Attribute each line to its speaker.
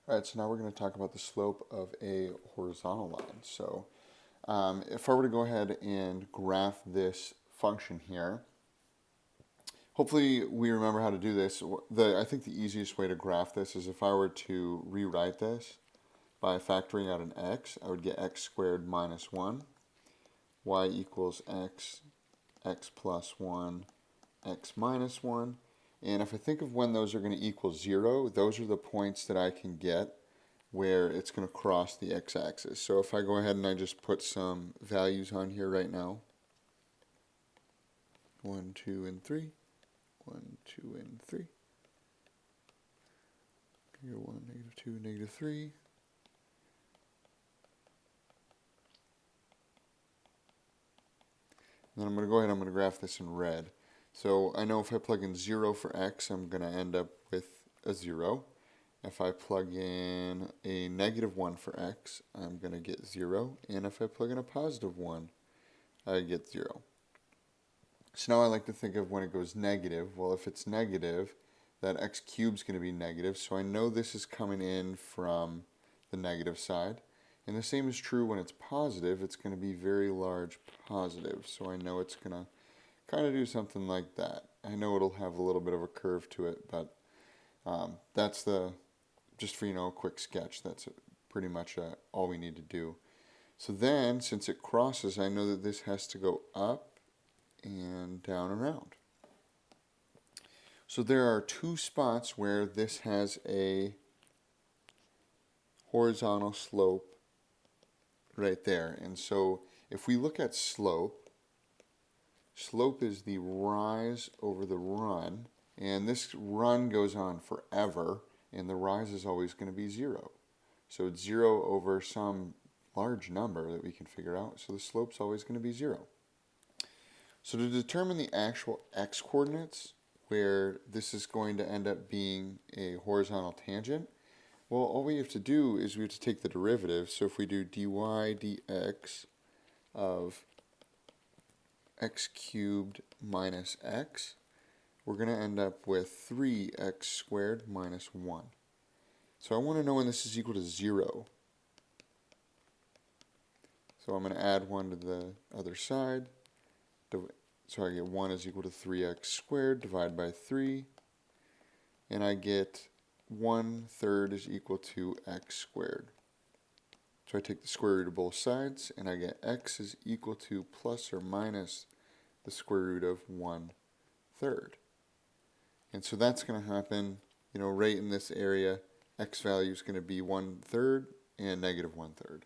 Speaker 1: All right, so now we're going to talk about the slope of a horizontal line. So if I were to go ahead and graph this function here, hopefully we remember how to do this. I think the easiest way to graph this is if I were to rewrite this by factoring out an x, I would get x squared minus 1, y equals x, x plus 1, x minus 1. And if I think of when those are going to equal 0, those are the points that I can get where it's going to cross the x-axis. So if I go ahead and I just put some values on here right now, 1, 2, and 3, 1, 2, and 3, negative 1, negative 2, negative 3, and then I'm going to go ahead and I'm going to graph this in red. So I know if I plug in 0 for x, I'm going to end up with a 0. If I plug in a negative 1 for x, I'm going to get 0. And if I plug in a positive 1, I get 0. So now I like to think of when it goes negative. Well, if it's negative, that x cubed is going to be negative. So I know this is coming in from the negative side. And the same is true when it's positive. It's going to be very large positive. So I know it's going to kind of do something like that. I know it'll have a little bit of a curve to it, but that's just for, a quick sketch, that's pretty much all we need to do. So then, since it crosses, I know that this has to go up and down around. So there are two spots where this has a horizontal slope right there. And so if we look at slope, slope is the rise over the run, and this run goes on forever, and the rise is always going to be 0. So it's 0 over some large number that we can figure out, so the slope's always going to be 0. So to determine the actual x-coordinates, where this is going to end up being a horizontal tangent, well, all we have to do is we have to take the derivative. So if we do dy dx of x cubed minus x, we're going to end up with 3x squared minus 1. So I want to know when this is equal to 0. So I'm going to add 1 to the other side. So I get 1 is equal to 3x squared divided by 3. And I get 1/3 is equal to x squared. So I take the square root of both sides, and I get x is equal to plus or minus the square root of 1/3. And so that's going to happen, right in this area. X value is going to be 1/3 and negative 1/3.